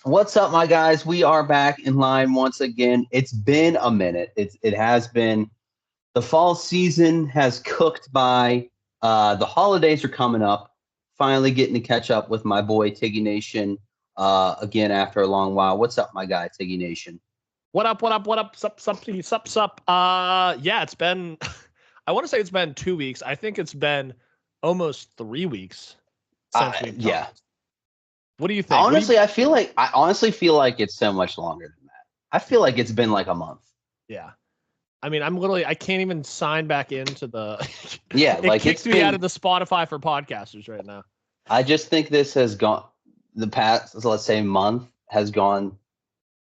What's up, my guys? We are back in line once again. It's been a minute. It has been. The fall season has cooked by. The holidays are coming up. Finally getting to catch up with my boy Tiggy Nation again after a long while. What's up, my guy Tiggy Nation? What up? What up? What up? Sup? Yeah, it's been. I want to say it's been 2 weeks. I think it's been almost 3 weeks since we've Yeah. talked. What do you think? Honestly, I honestly feel like it's so much longer than that. I feel like it's been like a month. Yeah. I mean, I can't even sign back into the. Yeah, it kicks me out of the Spotify for podcasters right now. I just think this has gone. The past, let's say, month has gone.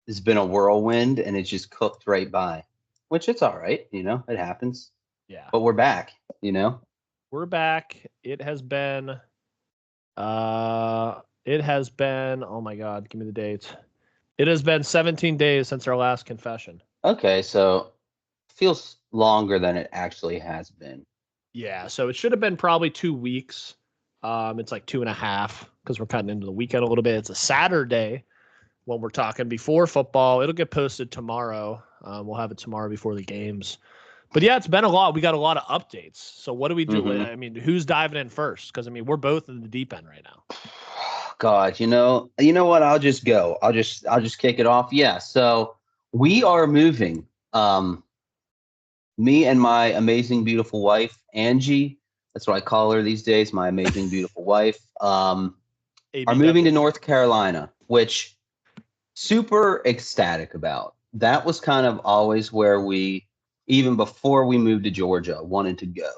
It's been a whirlwind, and it's just cooked right by. Which it's all right, it happens. Yeah. But we're back, We're back. It has been. Oh my God, give me the dates. It has been 17 days since our last confession. Okay, so it feels longer than it actually has been. Yeah, so it should have been probably 2 weeks. It's like 2.5 because we're cutting into the weekend a little bit. It's a Saturday when we're talking before football. It'll get posted tomorrow. We'll have it tomorrow before the games. But yeah, it's been a lot. We got a lot of updates. So what do we do? Mhm. I mean, who's diving in first? Because I mean, we're both in the deep end right now. God, you know what? I'll just go. I'll just kick it off. Yeah. So we are moving. Me and my amazing, beautiful wife, Angie. That's what I call her these days. My amazing, beautiful wife. Are moving to North Carolina, which super ecstatic about. That was kind of always where we, even before we moved to Georgia, wanted to go.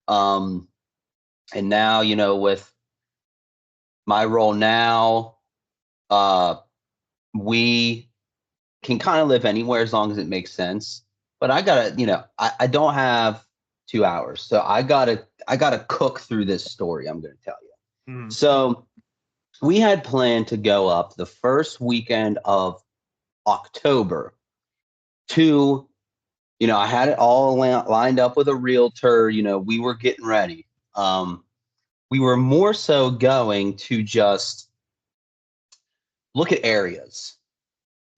And now, with my role now, we can kind of live anywhere as long as it makes sense. But I gotta, I don't have 2 hours, so I gotta cook through this story I'm gonna tell you. Mm. So we had planned to go up the first weekend of October to, I had it all lined up with a realtor. We were getting ready. We were more so going to just look at areas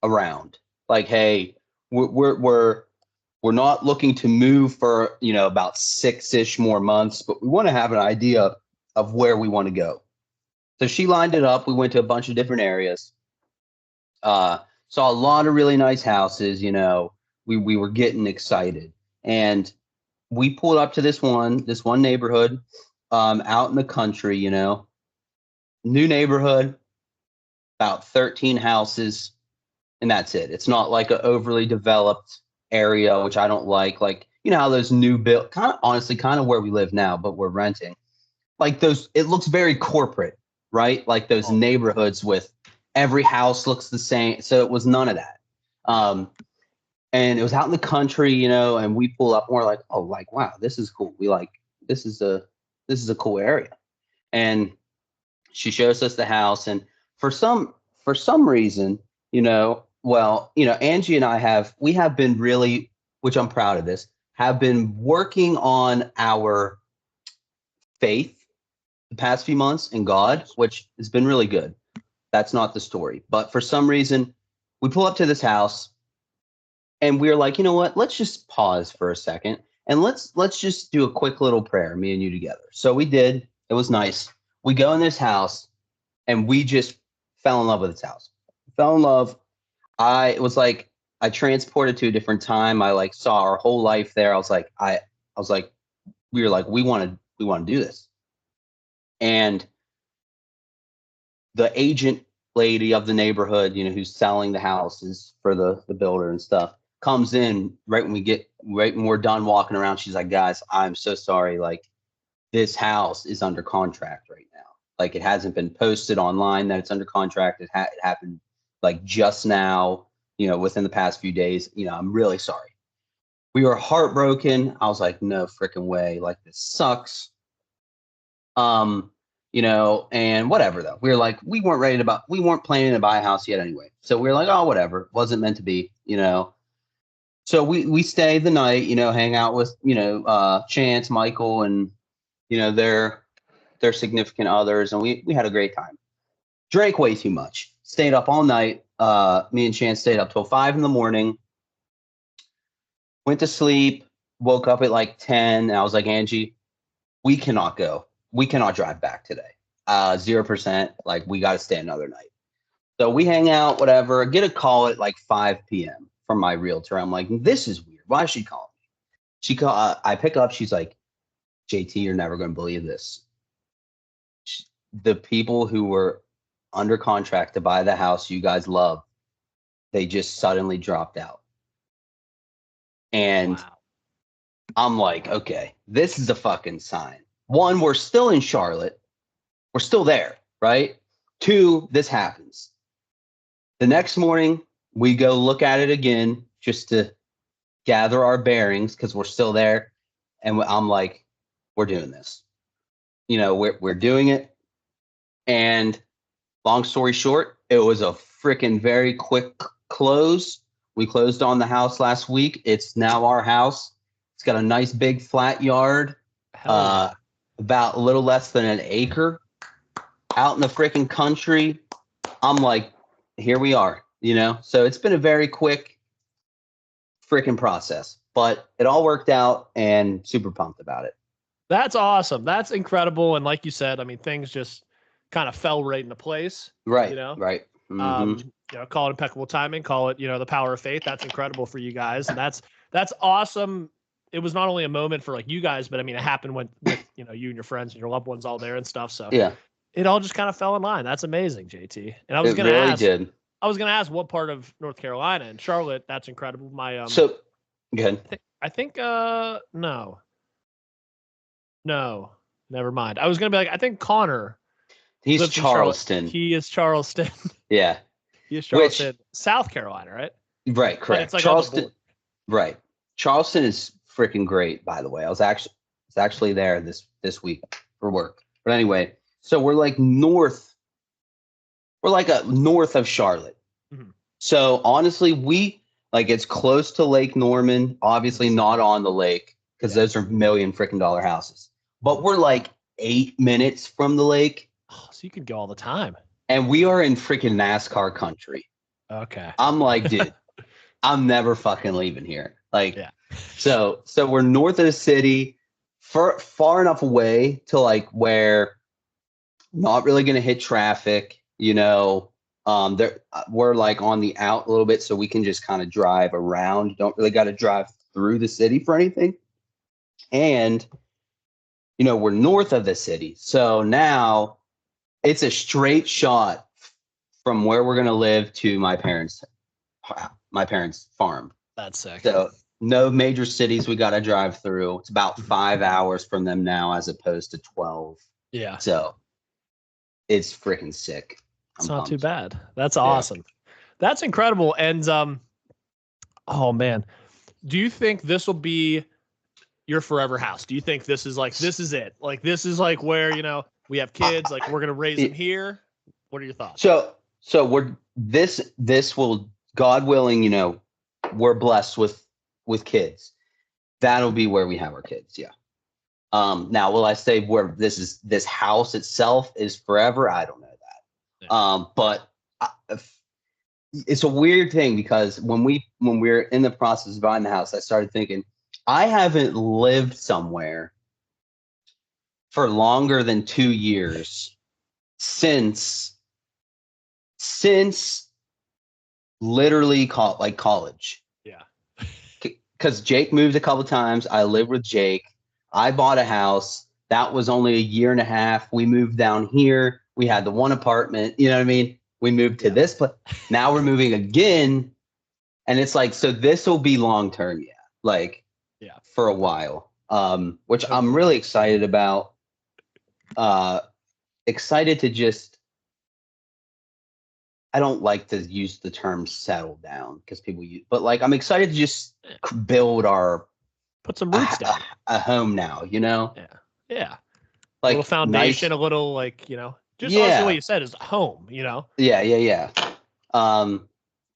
around. Like, hey, we're not looking to move for about 6-ish more months, but we want to have an idea of where we want to go. So she lined it up. We went to a bunch of different areas. Saw a lot of really nice houses. We were getting excited, and we pulled up to this one neighborhood out in the country. New neighborhood, about 13 houses, and that's it. It's not like an overly developed area, which I don't like. Like, how those new build, kind of where we live now, but we're renting. Like those, it looks very corporate, right? Like those neighborhoods with every house looks the same. So it was none of that. And it was out in the country, and we pull up and we're like, oh, like, wow, this is cool. This is a cool area. And she shows us the house. And for some reason, Angie and I have been really, which I'm proud of this, have been working on our faith the past few months in God, which has been really good. That's not the story. But for some reason, we pull up to this house and we're like, you know what? Let's just pause for a second and let's just do a quick little prayer, me and you together. So we did. It was nice. We go in this house and we just fell in love with this house. Fell in love. It was like I transported to a different time. I like saw our whole life there. I was like, we were like, we want to do this. And the agent lady of the neighborhood, who's selling the houses for the builder and stuff, comes in right when we're done walking around. She's like, guys, I'm so sorry. Like, this house is under contract right now. Like, it hasn't been posted online that it's under contract. It happened like just now, within the past few days. I'm really sorry. We were heartbroken. I was like, no freaking way. Like, this sucks. And whatever though. We were like, we weren't planning to buy a house yet anyway. So we were like, oh, whatever. Wasn't meant to be, So we stayed the night, hang out with, Chance, Michael, and, their significant others. And we had a great time. Drank way too much. stayed up all night. Me and Chance stayed up till 5 in the morning. Went to sleep. Woke up at like 10. And I was like, Angie, we cannot go. We cannot drive back today. 0%. Like, we got to stay another night. So we hang out, whatever. Get a call at like 5 p.m. from my realtor. I'm like, this is weird. Why is she calling me? I pick up. She's like, JT, you're never going to believe this. The people who were under contract to buy the house you guys love, they just suddenly dropped out. And Wow. I'm like, okay, this is a fucking sign. One, we're still in Charlotte. We're still there, right? Two, this happens. The next morning, we go look at it again just to gather our bearings because we're still there. And I'm like, we're doing this. We're doing it. And long story short, it was a freaking very quick close. We closed on the house last week. It's now our house. It's got a nice big flat yard, Yeah. about a little less than an acre out in the freaking country. I'm like, here we are, So it's been a very quick freaking process, but it all worked out and super pumped about it. That's awesome. That's incredible. And like you said, I mean, things just kind of fell right into place. Right. Right. Mm-hmm. Call it impeccable timing, call it, the power of faith. That's incredible for you guys. And that's awesome. It was not only a moment for like you guys, but I mean, it happened with you and your friends and your loved ones all there and stuff. So yeah, it all just kind of fell in line. That's amazing, JT. And I was going to ask, did. I was going to ask what part of North Carolina and Charlotte. That's incredible. So good. I think no, never mind. I was going to be like, I think Connor. He's Charleston. He is Charleston. Yeah. He is Charleston, South Carolina, right? Right, correct. It's like Charleston. Right. Charleston is freaking great, by the way. I was actually there this week for work. But anyway, so we're like north. We're like north of Charlotte. Mm-hmm. So honestly, it's close to Lake Norman. Obviously not on the lake because those are $1 million freaking dollar houses. But we're like 8 minutes from the lake. Oh, so you can go all the time. And we are in freaking NASCAR country. Okay. I'm like, dude, I'm never fucking leaving here. So we're north of the city, far enough away to like where not really going to hit traffic, we're like on the out a little bit, so we can just kind of drive around. Don't really got to drive through the city for anything. And, we're north of the city. So now it's a straight shot from where we're going to live to my parents' farm. That's sick. So no major cities we got to drive through. It's about 5 hours from them now as opposed to 12. Yeah. So it's freaking sick. It's not too bad. That's awesome. That's incredible. And, oh man, do you think this will be your forever house? Do you think this is it? Like, this is like where, we have kids, like we're going to raise them here. What are your thoughts? So we're, this will, God willing, we're blessed with kids. That'll be where we have our kids. Yeah. Now, will I say where this house itself is forever? I don't know that. Yeah. But it's a weird thing because when we're in the process of buying the house, I started thinking, I haven't lived somewhere for longer than 2 years since literally college. Yeah. Because Jake moved a couple times. I lived with Jake. I bought a house. That was only a year and a half. We moved down here. We had the one apartment. You know what I mean? We moved to this place. Now we're moving again. And it's like, so this will be long term. Yeah. For a while. Which I'm really excited about. Excited to just, I don't like to use the term settle down because people use, but I'm excited to just build put some roots down, a home now, Yeah. Like a little foundation, nice, a little just honestly what you said is home, Yeah.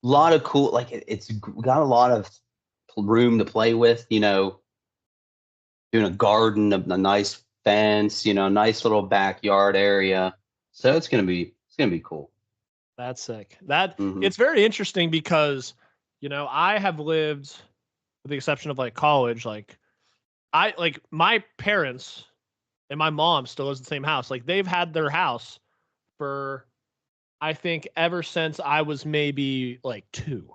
Lot of cool, it's got a lot of room to play with, doing a garden, a nice fence, nice little backyard area. So it's gonna be cool. That's sick. That Hmm. it's very interesting because, I have lived, with the exception of like college, like my parents and my mom still lives in the same house. Like they've had their house for, I think, ever since I was maybe like 2.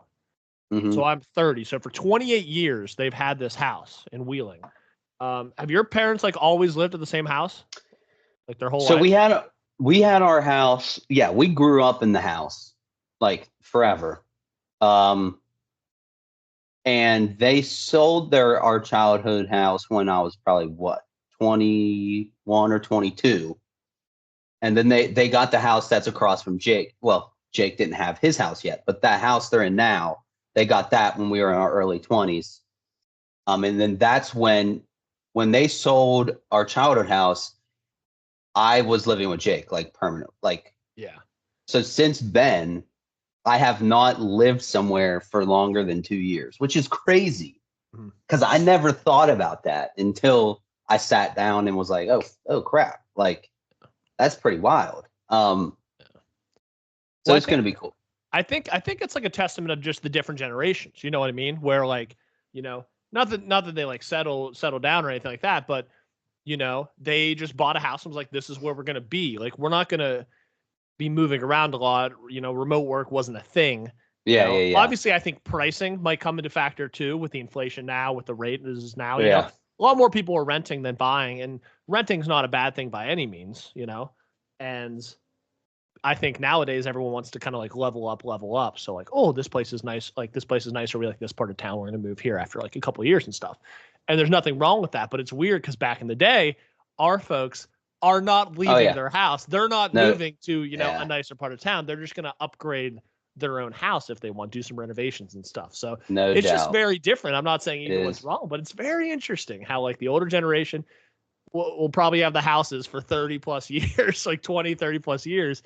Hmm. So I'm 30. So for 28 years, they've had this house in Wheeling. Have your parents like always lived at the same house, like their whole So life? we had our house. Yeah, we grew up in the house like forever. Um, and they sold our childhood house when I was probably what, 21 or 22. And then they got the house that's across from Jake. Well, Jake didn't have his house yet, but that house they're in now, they got that when we were in our early 20s. And then that's when they sold our childhood house, I was living with Jake like permanent. Like, Yeah. so since then, I have not lived somewhere for longer than 2 years, which is crazy Mhm. because I never thought about that until I sat down and was like, oh crap, like that's pretty wild. So Well, I it's gonna think be cool. I think it's like a testament of just the different generations. You know what I mean? Where like, not that they like settle down or anything like that, but they just bought a house and was like, this is where we're gonna be. Like, we're not gonna be moving around a lot. Remote work wasn't a thing. Yeah, yeah, Obviously, I think pricing might come into factor too with the inflation now, with the rate is now. yeah, A lot more people are renting than buying, and renting's not a bad thing by any means. And I think nowadays everyone wants to kind of like level up. So like, oh, this place is nice. Like this place is nice. Or we like this part of town. We're gonna move here after like a couple of years and stuff. And there's nothing wrong with that. But it's weird because back in the day, our folks are not oh leaving yeah, their house. They're not no, moving to a yeah, nicer part of town. They're just gonna upgrade their own house if they want, do some renovations and stuff. So no it's just doubt, very different. I'm not saying it either one's is. wrong, but it's very interesting how like the older generation will probably have the houses for 30 plus years, like 20, 30 plus years.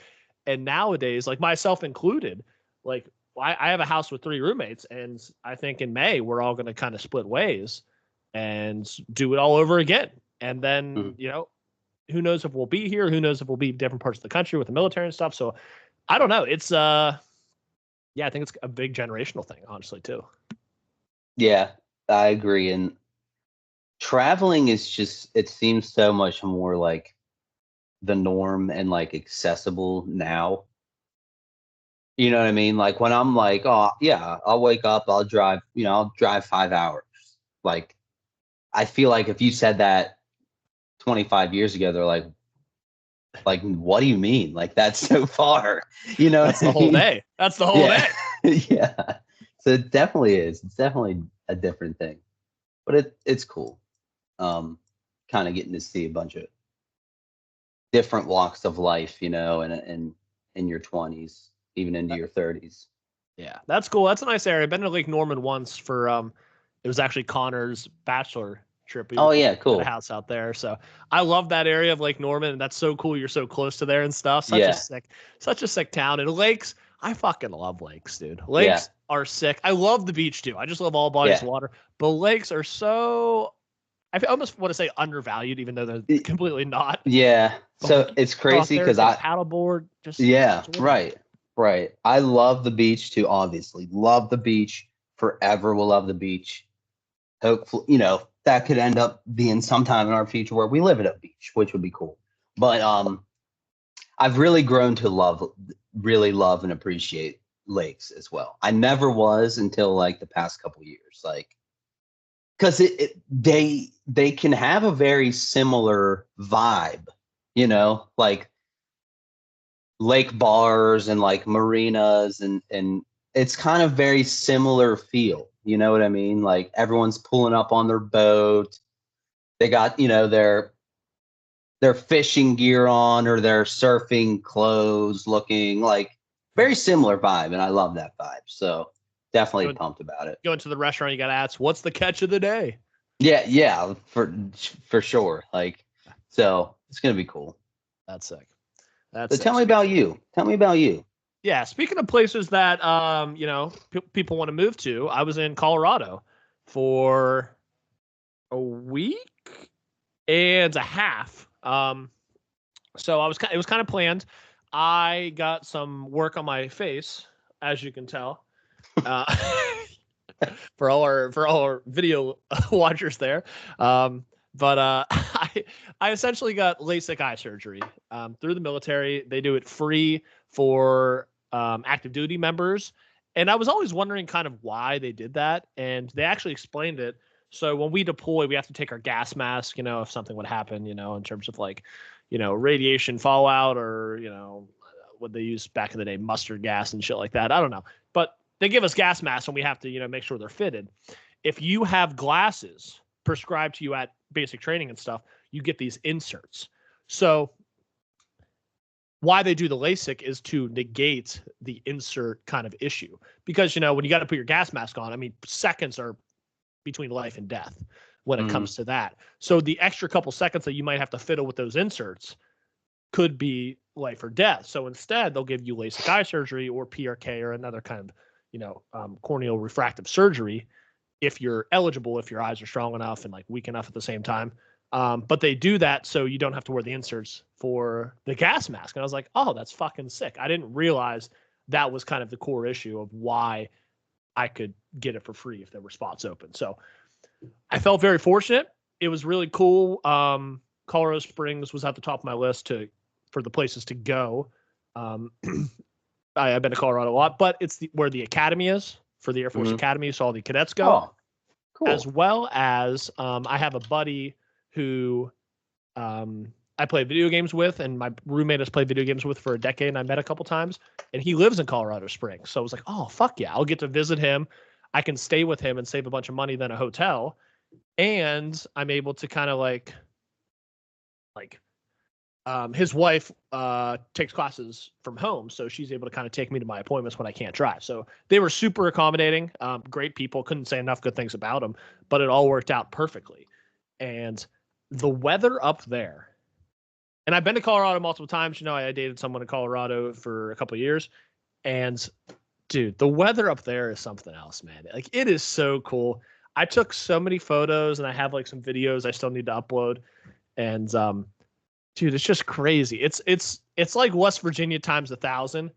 And nowadays, like myself included, like I have a house with 3 roommates, and I think in May we're all going to kind of split ways and do it all over again. And then, Mhm. who knows if we'll be here? Who knows if we'll be in different parts of the country with the military and stuff? So I don't know. It's yeah, I think it's a big generational thing, honestly, too. Yeah, I agree. And traveling is just, it seems so much more like the norm and like accessible now. You know what I mean? Like when I'm like, oh yeah, I'll wake up, I'll drive 5 hours. Like I feel like if you said that 25 years ago, they're like, what do you mean? Like that's so far. You know That's what the I whole mean? day. That's the whole Yeah. day. Yeah. So it definitely is. It's definitely a different thing. But it's cool. Um, kind of getting to see a bunch of different walks of life, and in your 20s, even into your 30s. Yeah, that's cool. That's a nice area. I've been to Lake Norman once for it was actually Connor's bachelor trip. We Oh yeah, got a cool. house out there. So I love that area of Lake Norman, and that's so cool. You're so close to there and stuff. Yeah. Such a sick town. And lakes, I fucking love lakes, dude. Yeah. Lakes are sick. I love the beach too. I just love all bodies Yeah. of water. But lakes are so I almost want to say undervalued, even though they're Y- completely not. Yeah. But So like it's go out crazy there, because get a paddleboard, just yeah, enjoy life. right. Right. I love the beach too, obviously. Love the beach. Forever will love the beach. Hopefully, that could end up being sometime in our future where we live at a beach, which would be cool. But I've really grown to really love and appreciate lakes as well. I never was until like the past couple years, like because they can have a very similar vibe, like lake bars and like marinas and it's kind of very similar feel. You know what I mean? Like everyone's pulling up on their boat. They got, their fishing gear on or their surfing clothes looking like very similar vibe. And I love that vibe. So definitely Go, pumped about it. go into the restaurant, you got to ask, what's the catch of the day? Yeah, yeah, for sure. Like, so it's gonna be cool. That's sick. That's So sick. tell me about you. Tell me about you. Yeah, speaking of places that people want to move to, I was in Colorado for a week and a half. So it was kind of planned. I got some work on my face, as you can tell. Uh, for all our video watchers there. But I essentially got LASIK eye surgery through the military. They do it free for active duty members. And I was always wondering kind of why they did that. And they actually explained it. So when we deploy, we have to take our gas mask, if something would happen, in terms of like, radiation fallout or, what they used back in the day, mustard gas and shit like that. I don't know. But they give us gas masks and we have to, make sure they're fitted. If you have glasses prescribed to you at basic training and stuff, you get these inserts. So why they do the LASIK is to negate the insert kind of issue. Because, when you got to put your gas mask on, I mean, seconds are between life and death when it comes to that. So the extra couple seconds that you might have to fiddle with those inserts could be life or death. So instead, they'll give you LASIK eye surgery or PRK or another kind of, corneal refractive surgery if you're eligible, if your eyes are strong enough and like weak enough at the same time. But they do that so you don't have to wear the inserts for the gas mask. And I was like, oh, that's fucking sick. I didn't realize that was kind of the core issue of why I could get it for free if there were spots open. So I felt very fortunate. It was really cool. Colorado Springs was at the top of my list for the places to go. I've been to Colorado a lot, but it's where the academy is for the Air Force Academy. So all the cadets go. Oh, cool. As well as I have a buddy who I play video games with, and my roommate has played video games with for a decade, and I met a couple times, and he lives in Colorado Springs. So I was like, oh, fuck yeah, I'll get to visit him. I can stay with him and save a bunch of money than a hotel. And I'm able to kind of like his wife takes classes from home, so she's able to kind of take me to my appointments when I can't drive. So they were super accommodating, great people. Couldn't say enough good things about them, but it all worked out perfectly. And the weather up there, and I've been to Colorado multiple times. I dated someone in Colorado for a couple of years, and dude, the weather up there is something else, man. Like, it is so cool. I took so many photos, and I have like some videos I still need to upload. And dude, it's just crazy. It's like West Virginia times 1,000,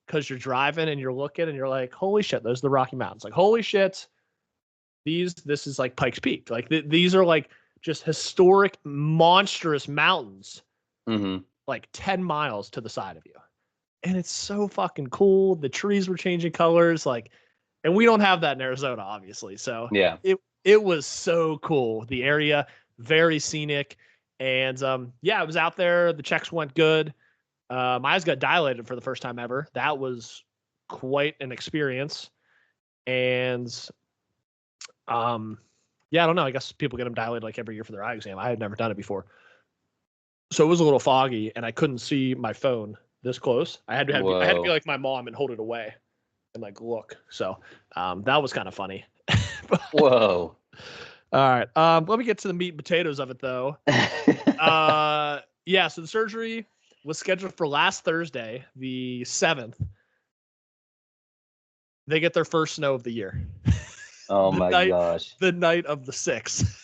because you're driving and you're looking and you're like, holy shit, those are the Rocky Mountains. Like, holy shit, this is like Pikes Peak. Like these are like just historic, monstrous mountains, like 10 miles to the side of you. And it's so fucking cool. The trees were changing colors, and we don't have that in Arizona, obviously. So yeah, it was so cool. The area, very scenic. And I was out there. The checks went good. My eyes got dilated for the first time ever. That was quite an experience. And I don't know. I guess people get them dilated like every year for their eye exam. I had never done it before. So it was a little foggy, and I couldn't see my phone this close. I had to be like my mom and hold it away and like look. So that was kind of funny. Whoa. All right. Let me get to the meat and potatoes of it, though. So the surgery was scheduled for last Thursday, the 7th. They get their first snow of the year. Oh my gosh. The night of the 6th.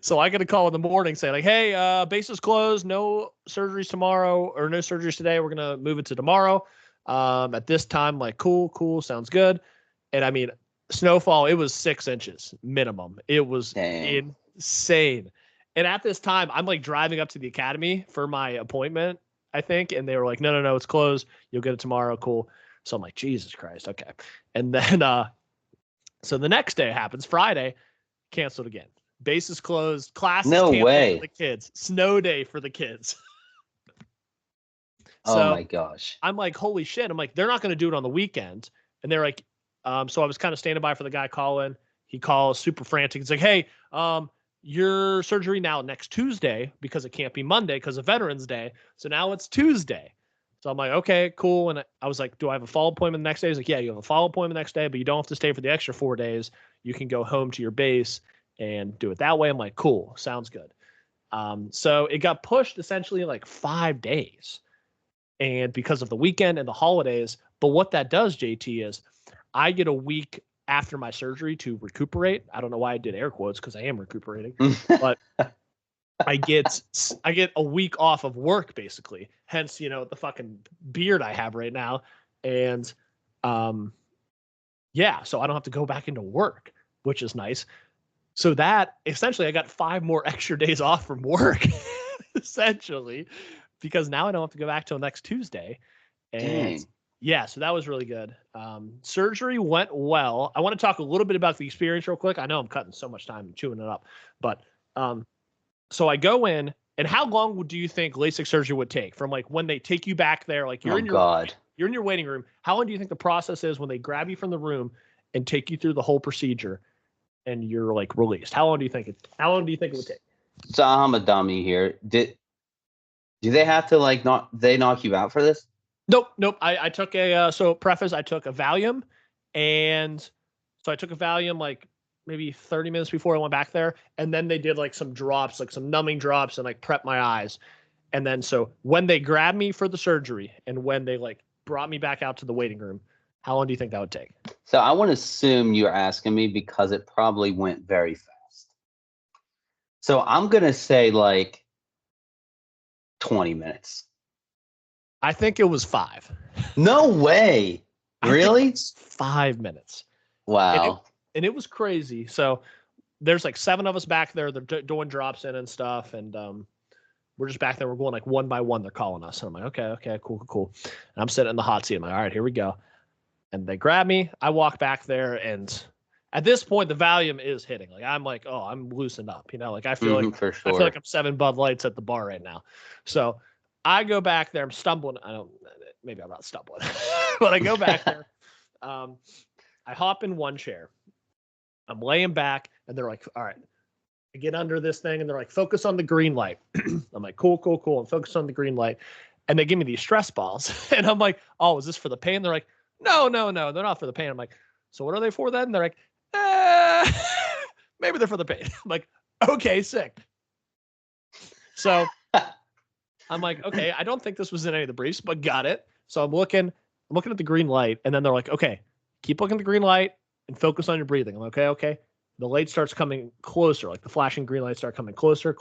So I get a call in the morning saying, like, hey, base is closed. No surgeries tomorrow, or no surgeries today. We're going to move it to tomorrow. At this time, like, cool. Sounds good. And I mean, snowfall, it was 6 inches minimum. It was insane. And at this time, I'm like driving up to the academy for my appointment, I think. And they were like, no, it's closed. You'll get it tomorrow. Cool. So I'm like, Jesus Christ. Okay. And then, so the next day happens, Friday, canceled again. Base is closed. Class is canceled for the kids. Snow day for the kids. Oh my gosh. I'm like, holy shit. I'm like, they're not going to do it on the weekend. And they're like, so I was kind of standing by for the guy calling. He calls super frantic. He's like, hey, your surgery now next Tuesday, because it can't be Monday because of Veterans Day. So now it's Tuesday. So I'm like, okay, cool. And I was like, do I have a follow-up appointment the next day? He's like, yeah, you have a follow-up appointment the next day, but you don't have to stay for the extra 4 days. You can go home to your base and do it that way. I'm like, cool, sounds good. So it got pushed essentially like 5 days, and because of the weekend and the holidays. But what that does, JT, is I get a week after my surgery to recuperate. I don't know why I did air quotes, because I am recuperating, but I get a week off of work basically. Hence, the fucking beard I have right now. And yeah, so I don't have to go back into work, which is nice. So that essentially I got 5 more extra days off from work, essentially, because now I don't have to go back till next Tuesday. And Dang. yeah, so that was really good. Surgery went well. I want to talk a little bit about the experience real quick. I know I'm cutting so much time and chewing it up, but so I go in, and how long do you think LASIK surgery would take from like when they take you back there? Like you're you're in your waiting room. How long do you think the process is when they grab you from the room and take you through the whole procedure and you're like released? How long do you think it would take? So I'm a dummy here. Do they have to like knock you out for this? Nope. I took I took a Valium, and so I took a Valium like maybe 30 minutes before I went back there, and then they did like some drops, like some numbing drops, and like prep my eyes. And then so when they grabbed me for the surgery and when they like brought me back out to the waiting room, how long do you think that would take? So I want to assume you're asking me because it probably went very fast. So I'm gonna say like 20 minutes. I think it was 5. No way. Really? 5 minutes. Wow. And it was crazy. So there's like 7 of us back there. They're doing drops in and stuff. And we're just back there. We're going like one by one. They're calling us. And I'm like, okay, cool. And I'm sitting in the hot seat. I'm like, all right, here we go. And they grab me. I walk back there. And at this point, the Valium is hitting. Like, I'm like, oh, I'm loosened up. Like, I feel like for sure. I feel like I'm 7 Bud Lights at the bar right now. So I go back there. I'm stumbling. Maybe I'm not stumbling, but I go back there. I hop in one chair. I'm laying back, and they're like, all right, I get under this thing, and they're like, focus on the green light. I'm like, cool. And focus on the green light. And they give me these stress balls. And I'm like, oh, is this for the pain? They're like, no, they're not for the pain. I'm like, so what are they for then? They're like, maybe they're for the pain. I'm like, okay, sick. So I'm like, okay, I don't think this was in any of the briefs, but got it. So I'm looking at the green light, and then they're like, okay, keep looking at the green light and focus on your breathing. I'm like, okay. The light starts coming closer, like the flashing green lights start coming closer.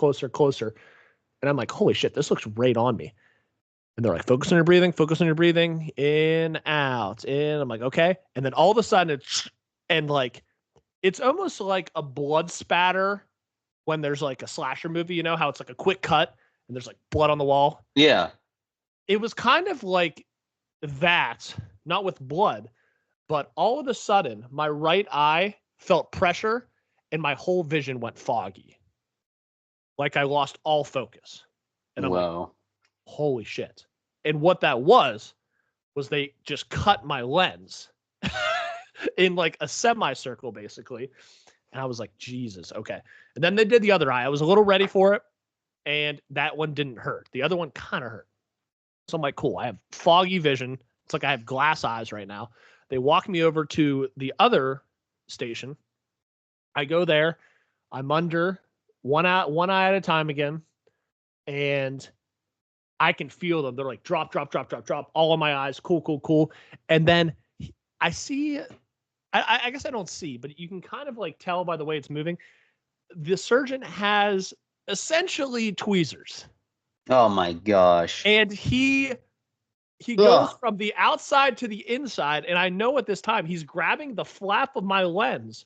And I'm like, holy shit, this looks right on me. And they're like, focus on your breathing, in, out, in. I'm like, okay. And then all of a sudden, it's almost like a blood spatter when there's like a slasher movie, how it's like a quick cut and there's like blood on the wall. Yeah. It was kind of like that, not with blood, but all of a sudden, my right eye felt pressure and my whole vision went foggy. Like I lost all focus. And I'm like, holy shit. And what that was they just cut my lens in like a semicircle, basically. And I was like, Jesus, okay. And then they did the other eye. I was a little ready for it. And that one didn't hurt. The other one kind of hurt. So I'm like, cool. I have foggy vision. It's like I have glass eyes right now. They walk me over to the other station. I go there. I'm under one eye at a time again. And I can feel them. They're like drop, all of my eyes. Cool. And then I see, I guess I don't see, but you can kind of like tell by the way it's moving. The surgeon has essentially tweezers. Oh my gosh. And he goes from the outside to the inside. And I know at this time he's grabbing the flap of my lens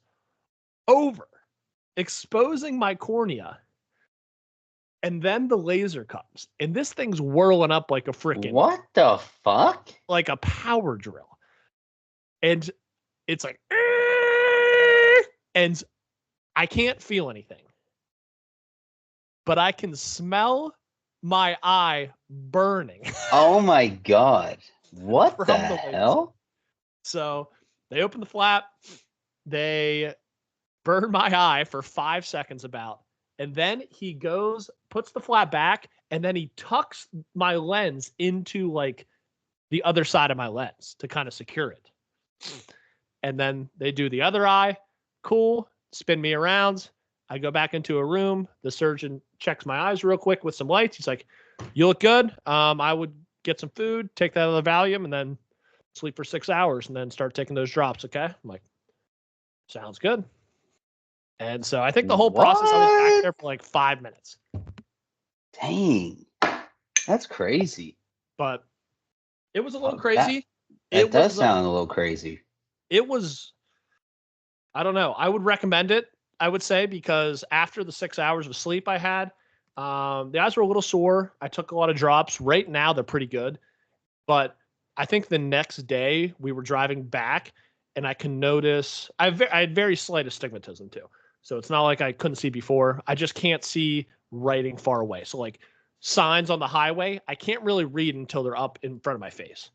over, exposing my cornea. And then the laser comes, and this thing's whirling up like a freaking... What the fuck? Like a power drill. And it's like... And I can't feel anything. But I can smell my eye burning. Oh my God. What the hell? So they open the flap. They burn my eye for 5 seconds about. And then he goes, puts the flap back, and then he tucks my lens into like the other side of my lens to kind of secure it. And then they do the other eye. Cool. Spin me around. I go back into a room. The surgeon checks my eyes real quick with some lights. He's like, you look good. I would get some food, take that other Valium, and then sleep for 6 hours and then start taking those drops. Okay. I'm like, sounds good. And so I think the whole process, I was back there for like 5 minutes. Dang. That's crazy. But it was a little Oh, crazy. That It does was sound a little crazy. it was I don't know. I would recommend it, I would say, because after the 6 hours of sleep I had, the eyes were a little sore. I took a lot of drops. Right now they're pretty good. But I think the next day we were driving back and I can notice I had very slight astigmatism too. So it's not like I couldn't see before. I just can't see writing far away. So like signs on the highway, I can't really read until they're up in front of my face.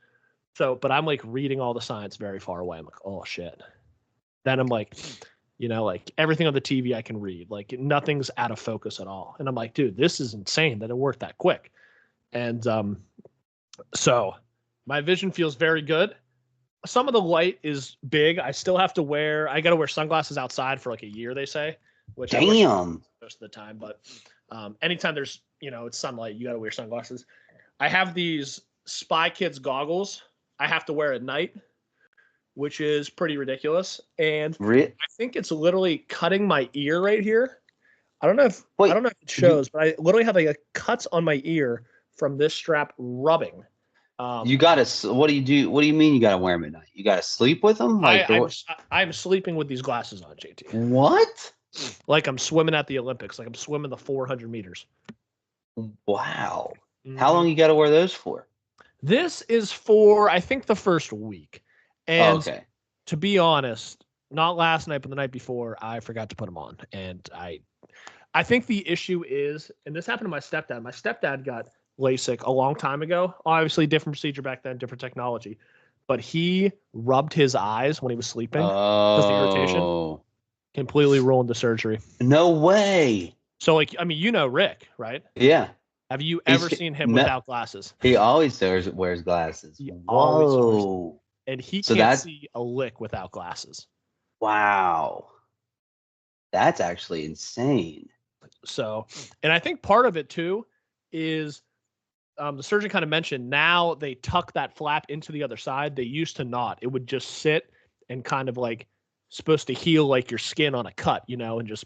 So, but I'm like reading all the signs very far away. I'm like, oh shit. Then I'm like, like everything on the TV I can read. Like nothing's out of focus at all. And I'm like, dude, this is insane that it worked that quick. And so my vision feels very good. Some of the light is big. I still have to I got to wear sunglasses outside for like a year, they say, which I wish Damn. most of the time. But anytime there's, it's sunlight, you got to wear sunglasses. I have these Spy Kids goggles I have to wear at night, which is pretty ridiculous. And I think it's literally cutting my ear right here. I don't know if it shows, but I literally have like a cuts on my ear from this strap rubbing. You gotta. What do you do? What do you mean you gotta wear them at night? You gotta sleep with them? I'm sleeping with these glasses on, JT. What? Like I'm swimming at the Olympics. Like I'm swimming the 400 meters. Wow. Mm-hmm. How long you gotta wear those for? This is for I think the first week. And to be honest, not last night, but the night before, I forgot to put them on, and I think the issue is, and this happened to my stepdad. My stepdad got LASIK a long time ago. Obviously, different procedure back then, different technology. But he rubbed his eyes when he was sleeping because the irritation completely ruined the surgery. No way. So, like, I mean, Rick, right? Yeah. Have you ever seen him without glasses? He always wears glasses. Whoa. And he can't see a lick without glasses. Wow. That's actually insane. So, and I think part of it too is the surgeon kind of mentioned now they tuck that flap into the other side. They used to not. It would just sit and kind of like supposed to heal like your skin on a cut, and just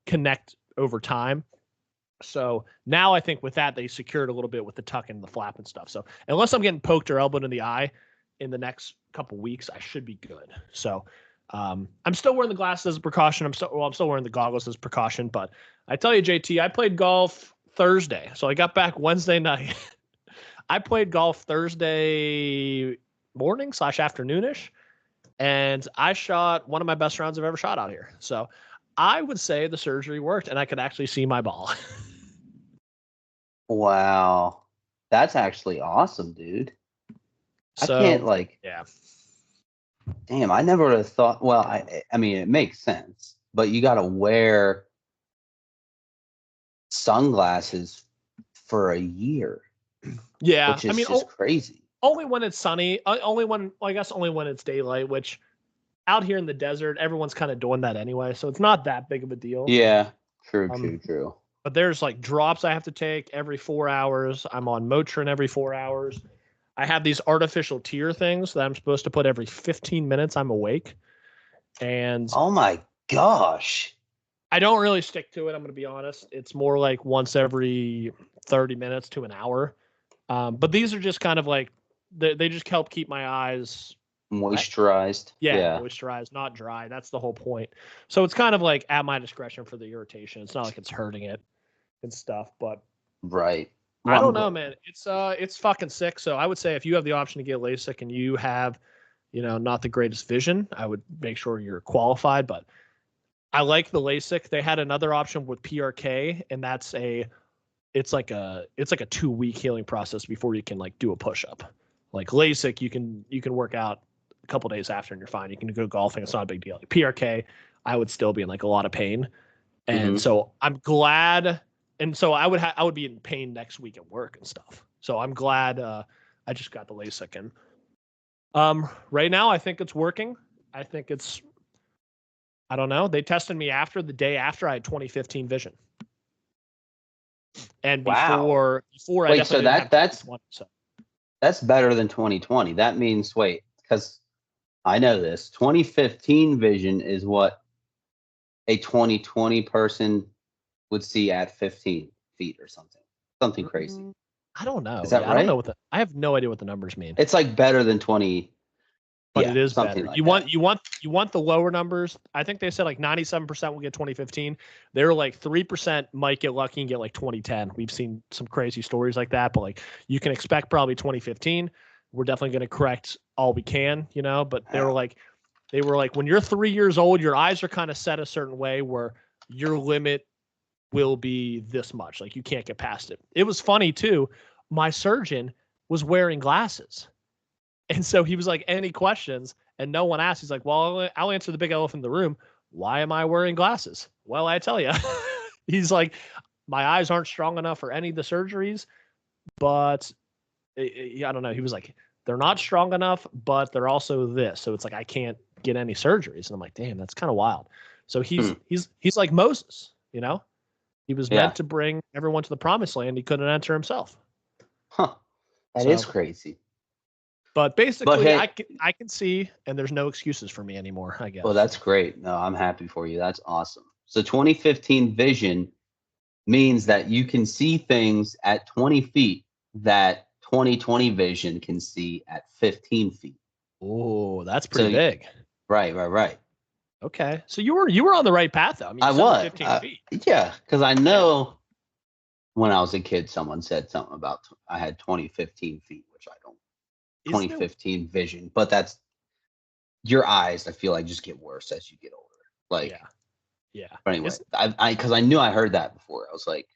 connect over time. So now I think with that, they secured a little bit with the tuck and the flap and stuff. So unless I'm getting poked or elbowed in the eye in the next couple weeks, I should be good. So I'm still wearing the glasses as a precaution. I'm still wearing the goggles as precaution. But I tell you, JT, I played golf Thursday. So I got back Wednesday night. I played golf Thursday morning / afternoonish. And I shot one of my best rounds I've ever shot out here. So I would say the surgery worked and I could actually see my ball. Wow. That's actually awesome, dude. So, I can't yeah. Damn, I never would have thought. Well, I mean, it makes sense, but you got to wear sunglasses for a year. Yeah, which is just crazy. Only when it's sunny. Only when it's daylight. Which out here in the desert, everyone's kind of doing that anyway, so it's not that big of a deal. Yeah, true. But there's like drops I have to take every 4 hours. I'm on Motrin every 4 hours. I have these artificial tear things that I'm supposed to put every 15 minutes I'm awake. And oh my gosh. I don't really stick to it, I'm going to be honest. It's more like once every 30 minutes to an hour. But these are just kind of like, they just help keep my eyes moisturized. Yeah, moisturized, not dry. That's the whole point. So it's kind of like at my discretion for the irritation. It's not like it's hurting it and stuff, but right. I don't know, man. It's fucking sick. So I would say if you have the option to get LASIK and you have, not the greatest vision, I would make sure you're qualified. But I like the LASIK. They had another option with PRK, and it's like a 2-week healing process before you can like do a push up. Like LASIK, you can work out a couple days after and you're fine. You can go golfing. It's not a big deal. Like PRK, I would still be in like a lot of pain, and so I'm glad. And so I would be in pain next week at work and stuff. So I'm glad I just got the LASIK in. Right now, I think it's working. I think I don't know. They tested me the day after I had 2015 vision. And before I definitely that's better than 2020. That means because I know this 2015 vision is what a 2020 person would see at 15 feet or something crazy. I don't know. Is that I don't know right? I have no idea what the numbers mean. It's like better than 20. But Yeah, it is something better. like You that. want the lower numbers. I think they said like 97% will get 2015. They were like 3% might get lucky and get like 2010. We've seen some crazy stories like that, but like you can expect probably 2015. We're definitely going to correct all we can, but they were like when you're 3 years old, your eyes are kind of set a certain way where your limit will be this much. Like you can't get past it. It was funny too. My surgeon was wearing glasses. And so he was like, any questions? And no one asked. He's like, well, I'll answer the big elephant in the room. Why am I wearing glasses? Well, I tell you, he's like, my eyes aren't strong enough for any of the surgeries, but I don't know. He was like, they're not strong enough, but they're also this. So it's like, I can't get any surgeries. And I'm like, damn, that's kind of wild. So he's like Moses, he was Yeah. meant to bring everyone to the promised land. He couldn't enter himself. Huh. That is crazy. But basically, hey, I can see, and there's no excuses for me anymore, I guess. well, that's great. No, I'm happy for you. That's awesome. So 2015 vision means that you can see things at 20 feet that 2020 vision can see at 15 feet. Oh, that's pretty big. Right. Okay, so you were on the right path, though. I mean, I you said was. 15 feet. Yeah, because I know when I was a kid, someone said something about I had 2015 feet, which I don't. 2015 vision, but that's your eyes. I feel like just get worse as you get older. Like, yeah. But anyway, because I knew I heard that before. I was like,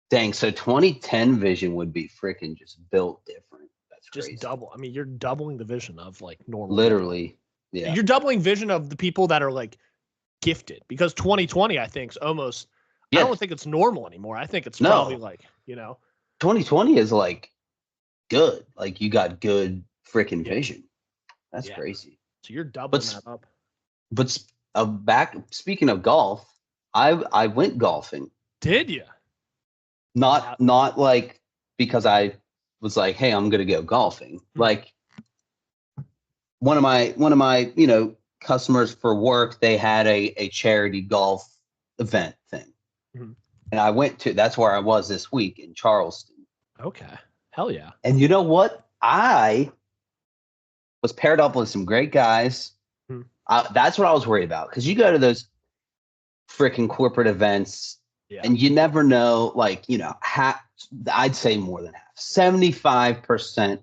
dang. So 2010 vision would be freaking just built different. That's just crazy. double. I mean, you're doubling the vision of like normal. Literally, people. Yeah. You're doubling vision of the people that are like gifted, because 2020, I think, is almost. I don't think it's normal anymore. I think it's probably like 2020 is like good. Like you got good freaking vision. That's crazy. So you're doubling that up. But speaking of golf, I went golfing. Did you? Not like because I was like, hey, I'm gonna go golfing. Like one of my customers for work, they had a charity golf event thing. And I went to, that's where I was this week in Charleston. Okay. Hell yeah. And you know what? I was paired up with some great guys. That's what I was worried about. Because you go to those freaking corporate events and you never know, like, I'd say more than half. 75%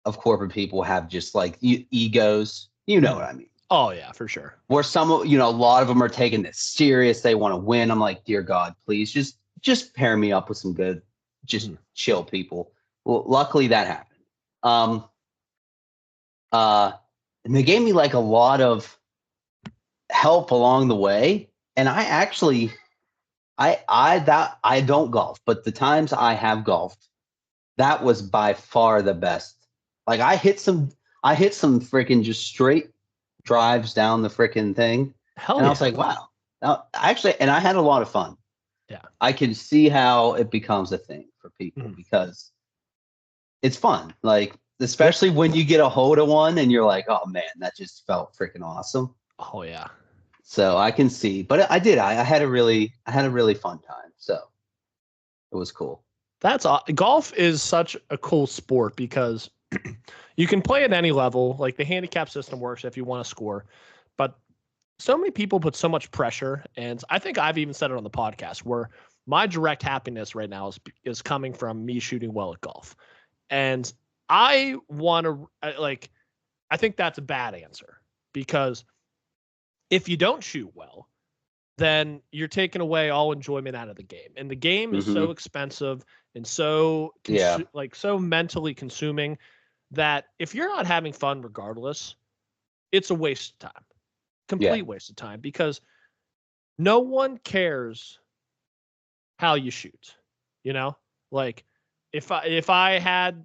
of corporate people have just like egos. You know what I mean? Oh, yeah, for sure. Where some, a lot of them are taking this serious. They want to win. I'm like, dear God, please just pair me up with some good, just chill people. Well, luckily that happened. And they gave me like a lot of help along the way. And I actually, I don't golf, but the times I have golfed, that was by far the best. Like I hit some freaking just straight drives down the freaking thing. I was like, wow. Now, actually, and I had a lot of fun. Yeah. I can see how it becomes a thing for people because it's fun. Like, especially when you get a hold of one and you're like, oh man, that just felt freaking awesome. Oh yeah. So I can see, but I did. I had a really fun time. So it was cool. Golf is such a cool sport because you can play at any level. Like the handicap system works if you want to score, but so many people put so much pressure. And I think I've even said it on the podcast where my direct happiness right now is coming from me shooting well at golf. And I want to I think that's a bad answer because if you don't shoot well, then you're taking away all enjoyment out of the game. And the game is so expensive and so so mentally consuming that if you're not having fun regardless, it's a waste of time. Complete waste of time because no one cares how you shoot. Like if I had,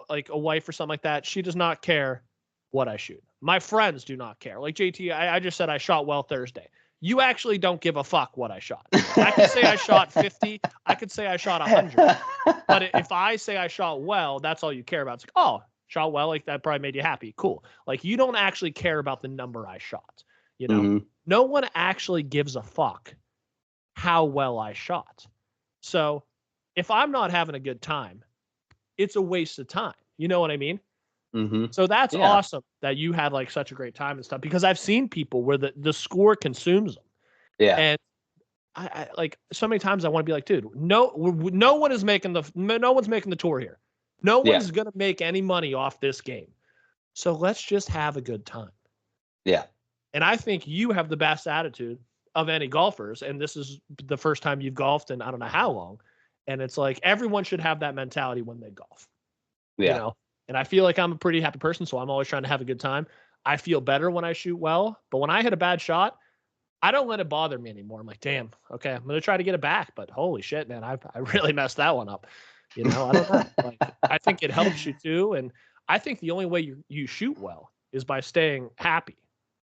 like a wife or something like that, she does not care what I shoot. My friends do not care. Like JT, I just said I shot well Thursday. You actually don't give a fuck what I shot. I could say I shot 50. I could say I shot 100. But if I say I shot well, that's all you care about. It's like, oh, shot well. Like that probably made you happy. Cool. Like you don't actually care about the number I shot. No one actually gives a fuck how well I shot. So if I'm not having a good time, it's a waste of time. You know what I mean? Mm-hmm. So that's Yeah. awesome that you had like such a great time and stuff, because I've seen people where the score consumes them. Yeah. And I like so many times I want to be like, dude, no one's making the tour here. No Yeah. one's going to make any money off this game. So let's just have a good time. Yeah. And I think you have the best attitude of any golfers. And this is the first time you've golfed in I don't know how long. And it's like everyone should have that mentality when they golf. Yeah. You know? And I feel like I'm a pretty happy person, so I'm always trying to have a good time. I feel better when I shoot well, but when I hit a bad shot, I don't let it bother me anymore. I'm like, damn, okay, I'm gonna try to get it back, but holy shit, man, I really messed that one up. You know, I don't know. Like, I think it helps you too, and I think the only way you shoot well is by staying happy.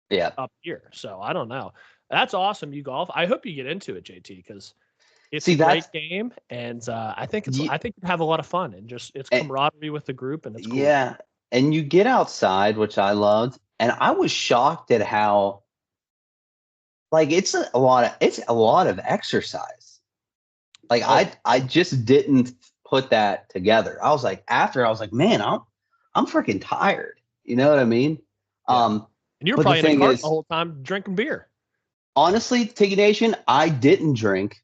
Yeah. Up here. So I don't know. That's awesome. You golf. I hope you get into it, JT, because it's See, a great that's game, and I think ye- you have a lot of fun, and just it's camaraderie with the group, and it's cool. yeah. And you get outside, which I loved, and I was shocked at how like it's a lot of exercise. Like I just didn't put that together. I was like, man, I'm freaking tired. You know what I mean? Yeah. And you're but probably the in a thing cart is, the whole time drinking beer. honestly, Tiki Nation, I didn't drink.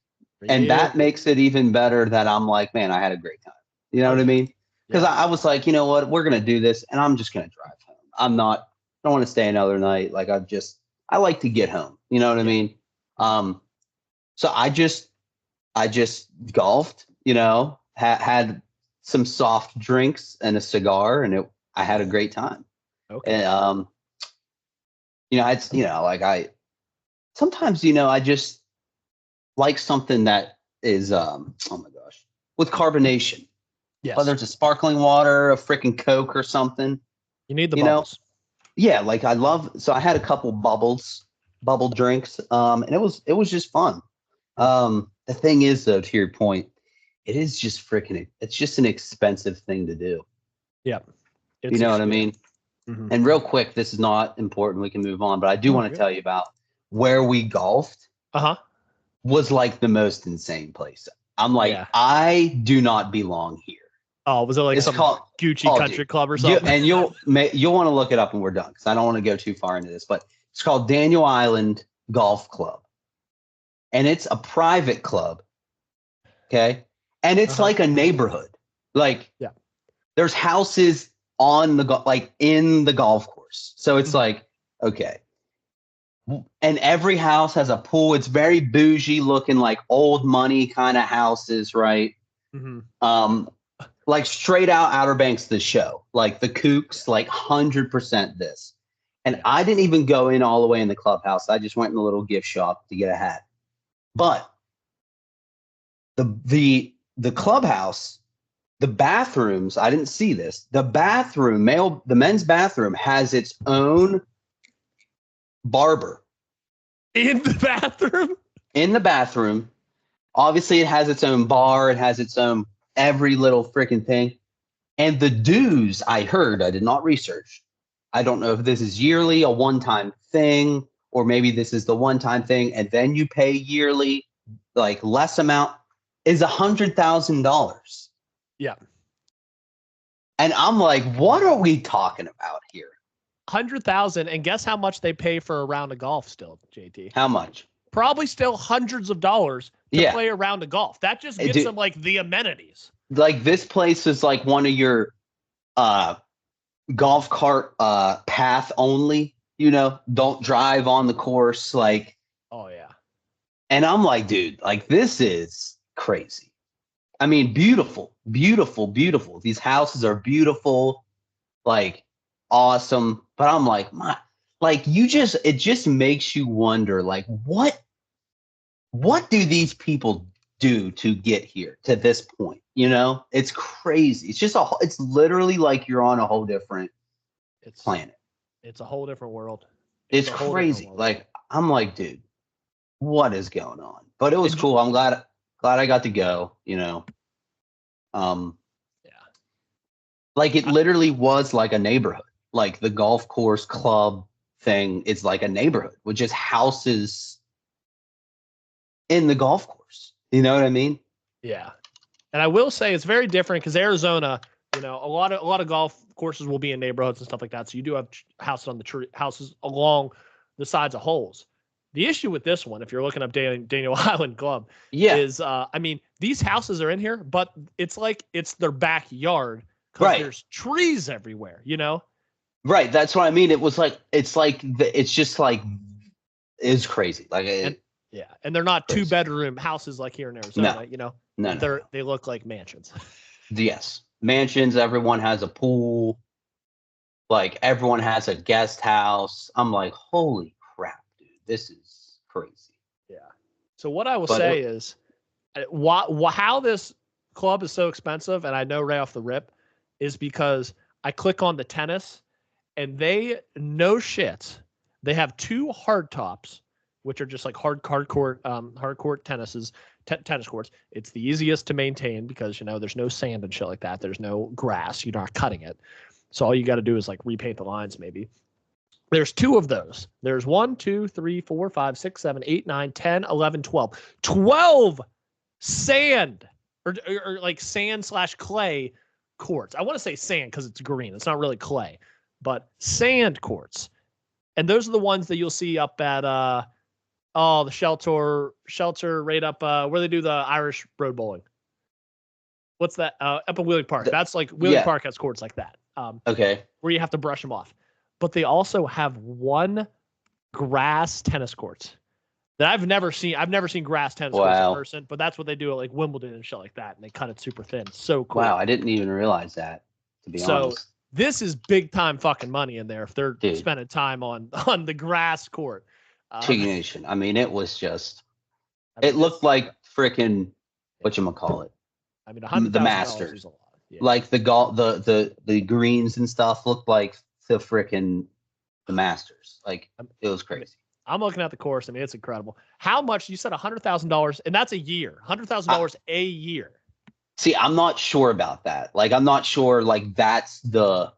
And that makes it even better that I'm like, man, I had a great time. You know what I mean? Because I was like, you know what, we're gonna do this, and I'm just gonna drive home. I don't want to stay another night. Like I like to get home. You know what I mean? So I just golfed. You know, had some soft drinks and a cigar, and I had a great time. Okay. And it's like I sometimes I just like something that is oh my gosh, with carbonation. Yes. Whether it's a sparkling water, a freaking Coke or something. You need the bubbles. Yeah, like so I had a couple bubble drinks, and it was just fun. The thing is though, to your point, it's just an expensive thing to do. Yeah. You know what I mean? Mm-hmm. And real quick, this is not important. We can move on, but I do want to tell you about where we golfed. Was like the most insane place. I'm like, I do not belong here. Oh, was it like some Gucci Country Club or something? And you'll want to look it up when we're done, because I don't want to go too far into this, but it's called Daniel Island Golf Club. And it's a private club. Okay. And it's like a neighborhood. Like, there's houses on in the golf course. So it's like, okay. And every house has a pool. It's very bougie looking, like old money kind of houses, right? Mm-hmm. Like straight out Outer Banks, the show, like the Kooks, like 100% this. And I didn't even go in all the way in the clubhouse. I just went in the little gift shop to get a hat. But the clubhouse, the bathrooms, I didn't see this. The men's bathroom has its own barber. In the bathroom? In the bathroom. Obviously, it has its own bar. It has its own every little freaking thing. And the dues, I heard, I did not research. I don't know if this is yearly, a one-time thing, or maybe this is the one-time thing, and then you pay yearly, like less amount, is $100,000. Yeah. And I'm like, what are we talking about here? 100,000, and guess how much they pay for a round of golf still, JT? How much? Probably still hundreds of dollars to play a round of golf. That just gets them like the amenities. Like this place is like one of your golf cart path only, don't drive on the course, like. Oh yeah. And I'm like, dude, like this is crazy. I mean, beautiful, beautiful, beautiful. These houses are beautiful, like awesome. But I'm like, it just makes you wonder, like, what do these people do to get here to this point? It's crazy. It's literally like you're on a whole different planet. It's a whole different world. It's crazy. Like, I'm like, dude, what is going on? But it was cool. I'm glad I got to go, Like it literally was like a neighborhood. Like the golf course club thing is like a neighborhood with just houses in the golf course. You know what I mean? Yeah. And I will say it's very different because Arizona, a lot of golf courses will be in neighborhoods and stuff like that. So you do have houses along the sides of holes. The issue with this one, if you're looking up Daniel Island Club, is these houses are in here, but it's like it's their backyard because there's trees everywhere. Right. That's what I mean. It's crazy. And they're not 2-bedroom houses like here in Arizona. No. They look like mansions. Yes. Mansions. Everyone has a pool. Like everyone has a guest house. I'm like, holy crap, dude. This is crazy. Yeah. So what I will say is how this club is so expensive, and I know right off the rip, is because I click on the tennis and they have 2 hard tops, which are just like hard court tennis courts. It's the easiest to maintain because there's no sand and shit like that. There's no grass. You're not cutting it. So all you got to do is like repaint the lines maybe. There's 2 of those. There's 1, 2, 3, 4, 5, 6, 7, 8, 9, 10, 11, 12. 12 sand or like sand/clay courts. I want to say sand because it's green. It's not really clay, but sand courts. And those are the ones that you'll see up at the shelter right up where they do the Irish road bowling. What's that? Up at Wheeling Park. That's like Wheeling Park has courts like that. Okay. Where you have to brush them off. But they also have 1 grass tennis courts that I've never seen. I've never seen grass tennis courts in person, but that's what they do at like Wimbledon and shit like that. And they cut it super thin. So cool. Wow. I didn't even realize that, to be honest. This is big time fucking money in there if they're spending time on the grass court. Nation. I mean, it was just, it looked like freaking, whatchamacallit. I mean, $100,000 the Masters. is a lot. Yeah. Like the greens and stuff looked like the Masters. Like it was crazy. I'm looking at the course. I mean, it's incredible. How much? You said $100,000, and that's a year. $100,000 a year. See, I'm not sure about that. Like, I'm not sure. Like, that's the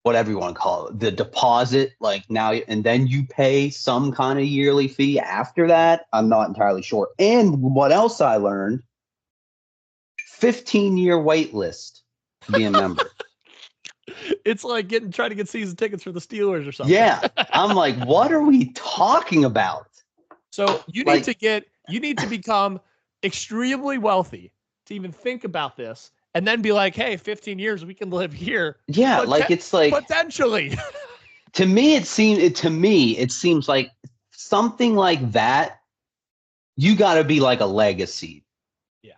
whatever you want to call it, the deposit. Like now, and then you pay some kind of yearly fee after that. I'm not entirely sure. And what else I learned? 15-year wait list to be a member. It's like trying to get season tickets for the Steelers or something. Yeah. I'm like, what are we talking about? So you need to become extremely wealthy to even think about this and then be like, hey, 15 years, we can live here. Yeah. It's like potentially. to me, it seems like something like that. You got to be like a legacy. Yeah.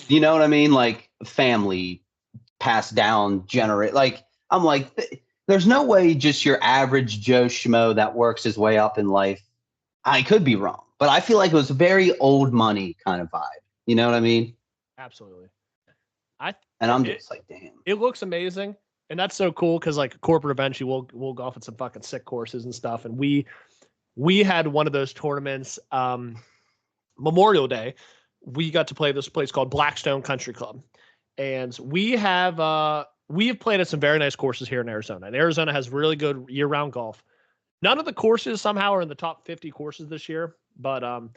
You know what I mean? Like family passed down, like, I'm like, there's no way just your average Joe Schmo that works his way up in life. I could be wrong, but I feel like it was very old money kind of vibe. You know what I mean? Absolutely. I'm just like, damn. It looks amazing. And that's so cool because like corporate events, we'll golf at some fucking sick courses and stuff. And we had one of those tournaments, Memorial Day. We got to play this place called Blackstone Country Club. And we have played at some very nice courses here in Arizona. And Arizona has really good year-round golf. None of the courses somehow are in the top 50 courses this year, but a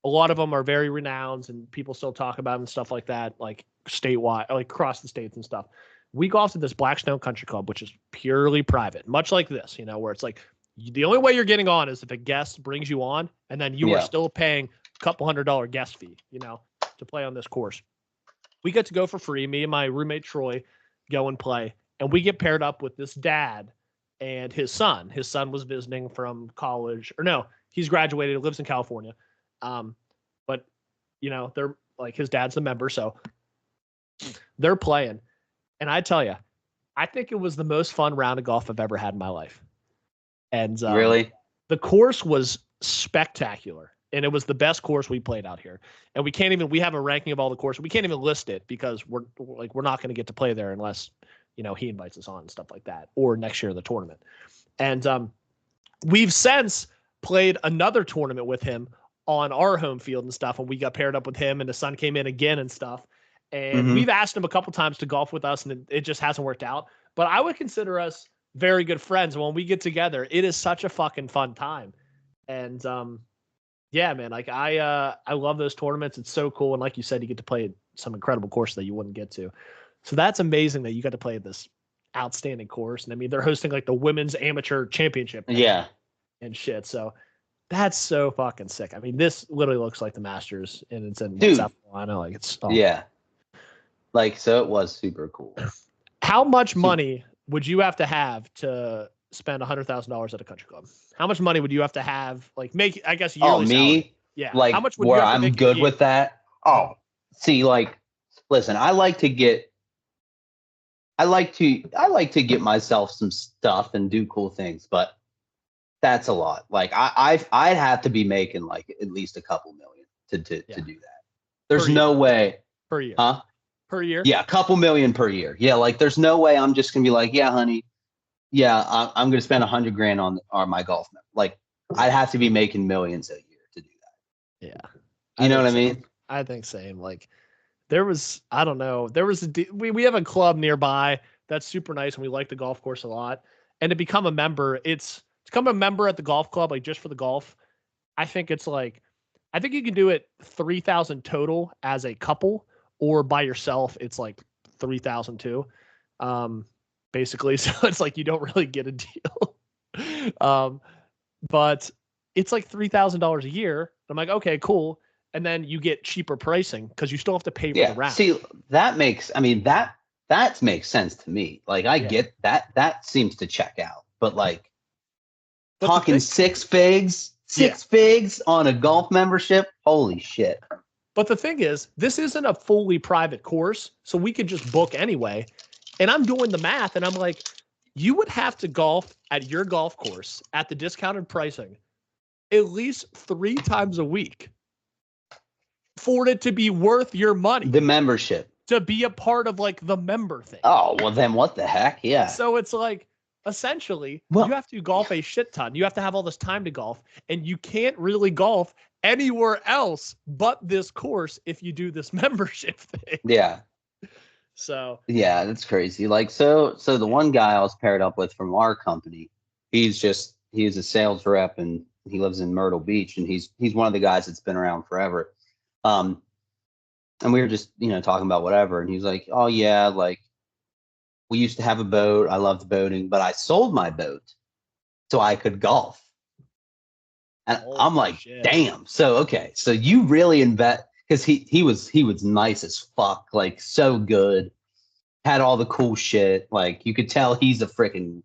lot of them are very renowned and people still talk about them and stuff like that, like statewide, like across the states and stuff. We golfed at this Blackstone Country Club, which is purely private, much like this, where it's like the only way you're getting on is if a guest brings you on, and then you are still paying a couple $100 guest fee, to play on this course. We get to go for free. Me and my roommate Troy go and play, and we get paired up with this dad and his son. His son was visiting from college, or no, he's graduated, lives in California. But they're like, his dad's the member, so they're playing. And I tell you, I think it was the most fun round of golf I've ever had in my life. And really, the course was spectacular. And it was the best course we played out here. And we have a ranking of all the courses. We can't even list it because we're not going to get to play there unless, he invites us on and stuff like that, or next year the tournament. And we've since played another tournament with him on our home field and stuff. And we got paired up with him and the son came in again and stuff. And we've asked him a couple times to golf with us and it just hasn't worked out. But I would consider us very good friends. When we get together, it is such a fucking fun time. And, Yeah, man. Like I love those tournaments. It's so cool. And like you said, you get to play some incredible course that you wouldn't get to. So that's amazing that you got to play this outstanding course. And I mean, they're hosting like the women's amateur championship Yeah. and shit. So that's so fucking sick. I mean, this literally looks like the Masters, and it's in Dude. South Carolina. Like it's Yeah. Like, so it was super cool. How much money would you have to spend $100,000 at a country club? How much money would you have to have, like, make, I guess, yearly salary? Me? Yeah. Like, how much would where you have to I'm make good with that? Oh, see, like, listen, I like to get myself some stuff and do cool things, but that's a lot. Like, I'd have to be making like at least a couple million to do that. There's no way. Per year. Huh? Per year? Yeah, a couple million per year. Yeah, like there's no way I'm just gonna be like, yeah, honey, yeah, I'm gonna spend $100,000 on my golf. Like, I'd have to be making millions a year to do that. Yeah. You know what I mean? I think same. Like, I don't know. We have a club nearby that's super nice, and we like the golf course a lot. And to become a member, to become a member at the golf club, like just for the golf, I think you can do it 3,000 total as a couple, or by yourself, it's like 3,000 too. Basically. So it's like you don't really get a deal. But it's like $3,000 a year. I'm like, okay, cool. And then you get cheaper pricing because you still have to pay for the round. See, that makes sense to me. Like, I get that. That seems to check out. But like, talking six figs on a golf membership, holy shit. But the thing is, this isn't a fully private course, so we could just book anyway. And I'm doing the math, and I'm like, you would have to golf at your golf course at the discounted pricing at least 3 times a week for it to be worth your money. The membership. To be a part of like the member thing. Oh, well then what the heck? Yeah. So it's like, essentially, you have to golf a shit ton. You have to have all this time to golf, and you can't really golf anywhere else but this course if you do this membership thing. Yeah. So yeah, that's crazy. Like, so the one guy I was paired up with from our company, he's a sales rep, and he lives in Myrtle Beach, and he's one of the guys that's been around forever. And we were just, talking about whatever, and he's like, oh yeah, like, we used to have a boat. I loved boating, but I sold my boat so I could golf. And I'm like, damn. So, okay. So you really invest, because he was nice as fuck, like so good, had all the cool shit. Like, you could tell he's a freaking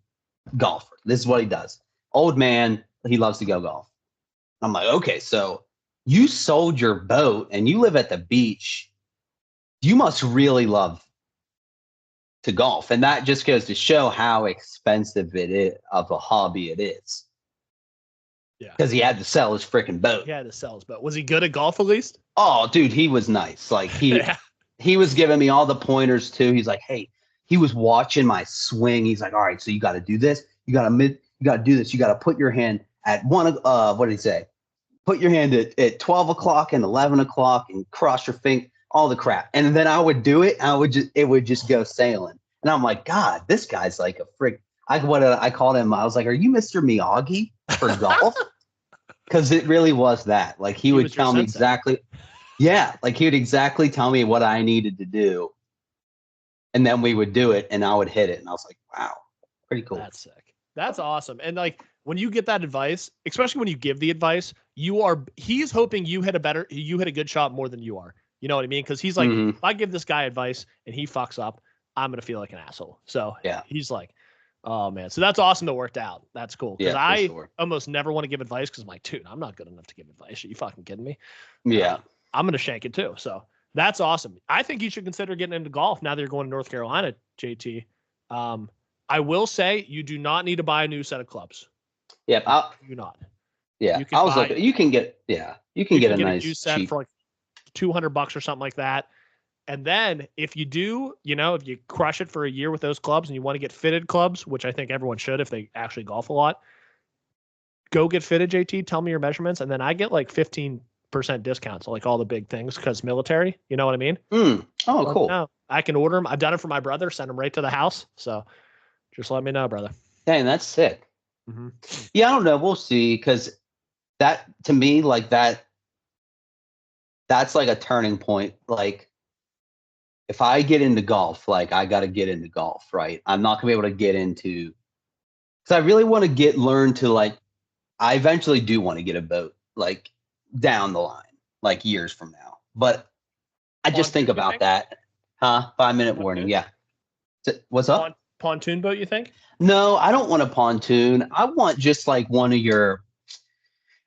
golfer. This is what he does. Old man, he loves to go golf. I'm like, okay, so you sold your boat and you live at the beach. You must really love to golf. And that just goes to show how expensive it is of a hobby it is. Yeah. Because he had to sell his freaking boat. He had to sell his boat. Was he good at golf at least? Oh, dude, he was nice. Like, he was giving me all the pointers too. He's like, hey, he was watching my swing. He's like, all right, so you got to do this. You got to do this. You got to put your hand at what did he say? Put your hand at 12 o'clock and 11 o'clock and cross your finger, all the crap. And then I would do it. It would just go sailing. And I'm like, God, this guy's like a freak. I called him. I was like, are you Mr. Miyagi for golf? Because it really was that. Like, he would tell me exactly. Yeah. Like, he would exactly tell me what I needed to do. And then we would do it and I would hit it. And I was like, wow, pretty cool. That's sick. That's awesome. And like, when you get that advice, especially when you give the advice, he's hoping you hit a good shot more than you are. You know what I mean? Because he's like, if I give this guy advice and he fucks up, I'm going to feel like an asshole. So yeah, he's like, oh man. So that's awesome that worked out. That's cool. Because I almost never want to give advice because I'm like, dude, I'm not good enough to give advice. Are you fucking kidding me? Yeah. I'm going to shank it too. So that's awesome. I think you should consider getting into golf now that you're going to North Carolina, JT. I will say you do not need to buy a new set of clubs. Yeah, you not. Yeah, I was like, you can get a nice juice set cheap for like $200 or something like that. And then if you do, if you crush it for a year with those clubs and you want to get fitted clubs, which I think everyone should if they actually golf a lot, go get fitted, JT. Tell me your measurements, and then I get like 15% discounts, like all the big things, because military. You know what I mean? Oh, cool. No, I can order them. I've done it for my brother. Send them right to the house. So just let me know, brother. Dang, that's sick. Mm-hmm. Yeah, I don't know. We'll see, because that to me, like that's like a turning point. Like if I get into golf, like I got to get into golf, right? I'm not gonna be able to get into because I really want to learn to like. I eventually do want to get a boat, like down the line, like years from now. But I just think Pontoon, you about think? that, huh? 5 minute warning, Pontoon? yeah. What's up? Pontoon boat, you think? No, I don't want a pontoon. I want just like one of your.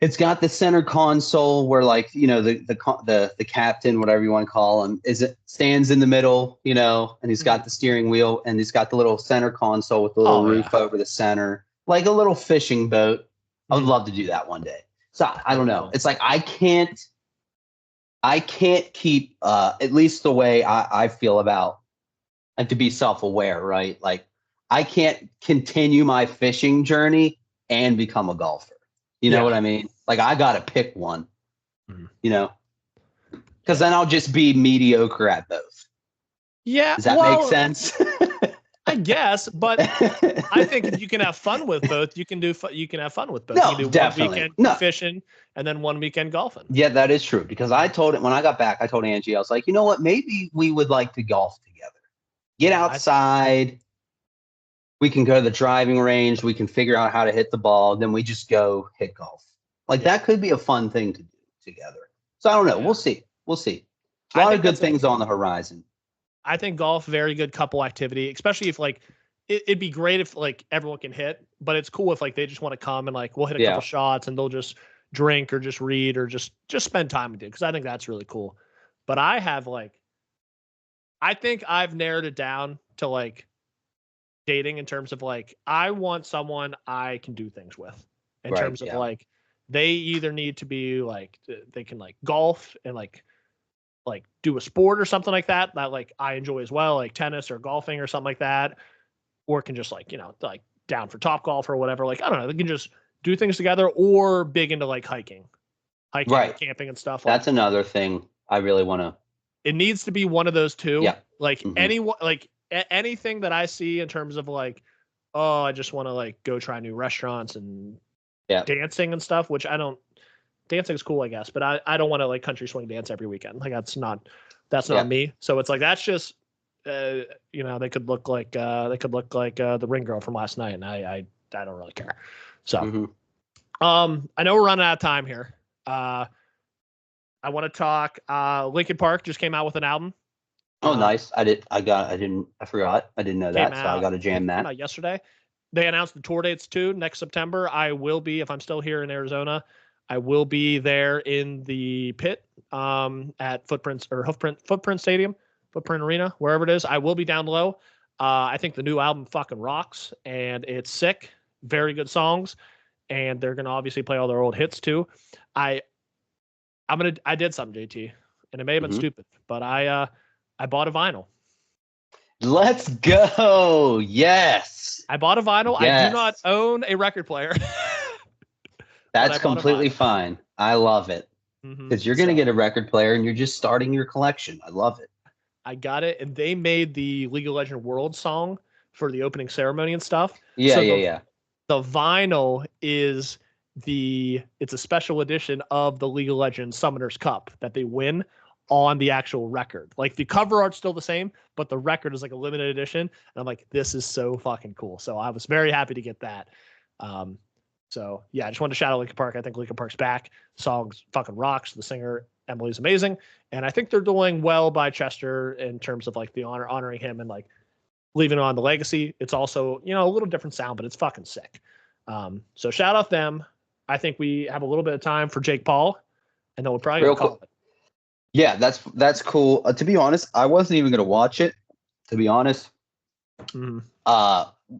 It's got the center console where, like, you know, the captain, whatever you want to call him, stands in the middle, you know, and he's got the steering wheel and he's got the little center console with the little roof over the center, like a little fishing boat. I would love to do that one day. So I don't know. It's like I can't keep at least the way I feel about, and to be self-aware, right? Like I can't continue my fishing journey and become a golfer. You know what I mean? Like I got to pick one, you know, because then I'll just be mediocre at both. Yeah. Does that make sense? I guess, but I think if you can have fun with both, you can have fun with both. No, you can do definitely. one weekend fishing and then one weekend golfing. Yeah, that is true. Because I told it when I got back, I told Angie, I was like, you know what? Maybe we would like to golf together. Get outside. We can go to the driving range. We can figure out how to hit the ball. Then we just go hit golf. Like that could be a fun thing to do together. So I don't know. We'll see. We'll see. A lot of good things on the horizon. I think golf, very good couple activity, especially if like it'd be great if like everyone can hit, but it's cool if like they just want to come and like we'll hit a couple shots and they'll just drink or just read or just spend time with it, because I think that's really cool. But I think I've narrowed it down to like dating in terms of like I want someone I can do things with in terms of like they either need to be like they can like golf and like do a sport or something like that like I enjoy as well, like tennis or golfing or something like that, or can just like, you know, like down for top golf or whatever. Like I don't know, they can just do things together, or big into like hiking and camping and stuff. That's another thing I really want to. It needs to be one of those two. Yeah. Like anyone, like anything that I see in terms of like, oh, I just want to like go try new restaurants and dancing and stuff, which I don't. Dancing is cool, I guess, but I don't want to like country swing dance every weekend. Like that's not me. So it's like that's just you know, they could look like the ring girl from last night, and I don't really care. So I know we're running out of time here. I want to talk. Linkin Park just came out with an album. Oh, nice. I forgot. I didn't know that, so I got to jam that. Yesterday, they announced the tour dates too. Next September, I will be, if I'm still here in Arizona, I will be there in the pit at Footprint Stadium, Footprint Arena, wherever it is. I will be down low. I think the new album fucking rocks, and it's sick. Very good songs, and they're gonna obviously play all their old hits too. I did something, JT, and it may have been stupid, but I bought a vinyl. Let's go. Yes. I bought a vinyl. Yes. I do not own a record player. That's completely fine. I love it. Because you're going to get a record player and you're just starting your collection. I love it. I got it. And they made the League of Legends World song for the opening ceremony and stuff. Yeah. The vinyl is it's a special edition of the League of Legends Summoners Cup that they win on the actual record. Like the cover art's still the same, but the record is like a limited edition. And I'm like, this is so fucking cool. So I was very happy to get that. So yeah, I just wanted to shout out Linkin Park. I think Linkin Park's back. The song's fucking rocks. The singer Emily's amazing, and I think they're doing well by Chester in terms of like the honoring him and like leaving on the legacy. It's also, you know, a little different sound, but it's fucking sick. So shout out them. I think we have a little bit of time for Jake Paul, and then we'll probably call it. Yeah, that's cool. To be honest, I wasn't even gonna watch it. To be honest.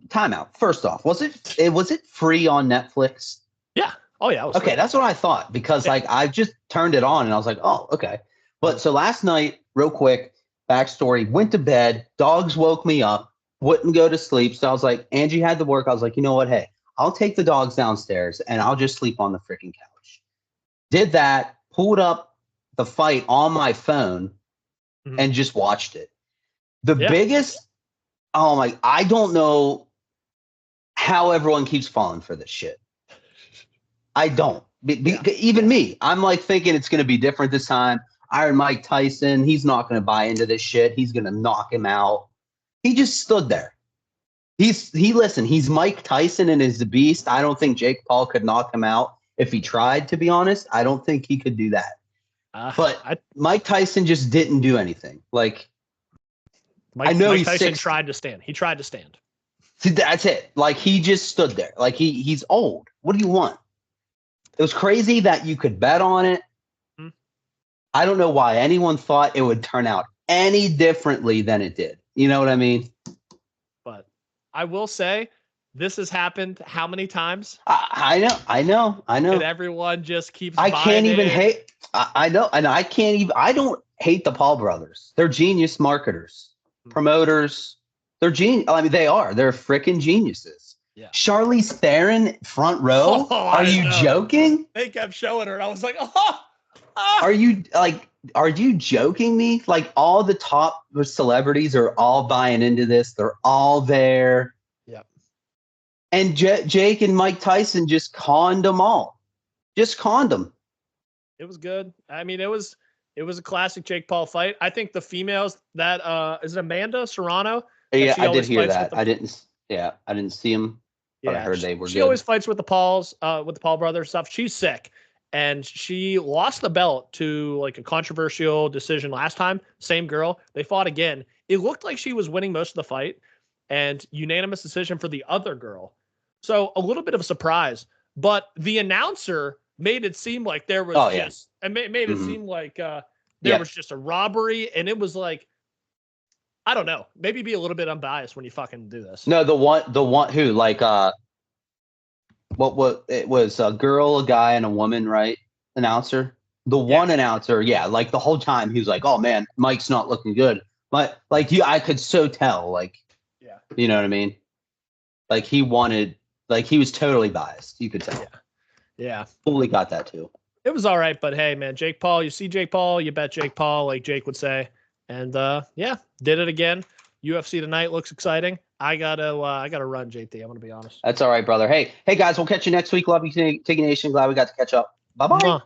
Timeout. First off, was it free on Netflix? Yeah. Oh yeah. Okay, that's what I thought, because like I just turned it on and I was like, oh, okay. But so last night, real quick, backstory, went to bed, dogs woke me up, wouldn't go to sleep. So I was like, Angie had to work. I was like, you know what? Hey, I'll take the dogs downstairs and I'll just sleep on the freaking couch. Did that, pulled up the fight on my phone and just watched it. The biggest. Oh my, I don't know how everyone keeps falling for this shit. I don't. Even me, I'm like thinking it's going to be different this time. Iron Mike Tyson, he's not going to buy into this shit. He's going to knock him out. He just stood there. Listen, he's Mike Tyson and is the beast. I don't think Jake Paul could knock him out if he tried, to be honest. I don't think he could do that. But Mike Tyson just didn't do anything. Like, Mike Tyson tried to stand. He tried to stand. See, that's it. Like, he just stood there. Like, he's old. What do you want? It was crazy that you could bet on it. Mm-hmm. I don't know why anyone thought it would turn out any differently than it did. You know what I mean? But I will say, this has happened how many times? I know. And everyone just keeps I can't even hate. I know. And I can't even. I don't hate the Paul brothers. They're genius marketers, promoters. They're genius. I mean, they are. They're freaking geniuses. Yeah. Charlize Theron, front row. Are you joking? They kept showing her. And I was like, oh. Are you joking me? Like, all the top celebrities are all buying into this. They're all there. Yep. And Jake and Mike Tyson just conned them all. Just conned them. It was good. I mean, it was a classic Jake Paul fight. I think the females that is it Amanda Serrano? Yeah, I did hear that. I didn't see him, but I heard they were good. She always fights with the Paul brothers stuff. She's sick. And she lost the belt to like a controversial decision last time. Same girl. They fought again. It looked like she was winning most of the fight, and unanimous decision for the other girl. So a little bit of a surprise, but the announcer made it seem like there was made it seem like there was just a robbery, and it was like, I don't know, maybe be a little bit unbiased when you fucking do this. No, the one who like what it was a girl, a guy, and a woman, right? Announcer. The one announcer, like the whole time he was like, "Oh man, Mike's not looking good." But like I could so tell, like, you know what I mean? Like he was totally biased. You could tell. Yeah. Fully got that too. It was all right, but hey, man, Jake Paul. You see Jake Paul, you bet Jake Paul, like Jake would say, and did it again. UFC tonight looks exciting. I gotta run, JT. I'm gonna be honest. That's all right, brother. Hey guys, we'll catch you next week. Love you, Tiggy Nation. Glad we got to catch up. Bye bye.